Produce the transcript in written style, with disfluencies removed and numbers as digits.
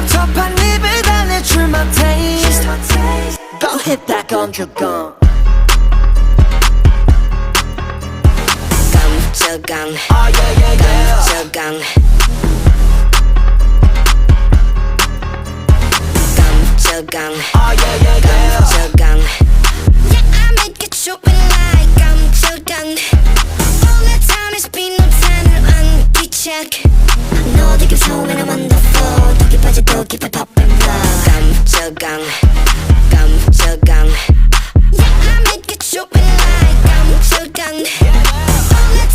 텁텁한 입을 달래줄 my taste. Go hit that 건조건. 깜짝강 Oh yeah yeah yeah. 깜짝강 깜짝강 Oh yeah yeah yeah. 깜짝강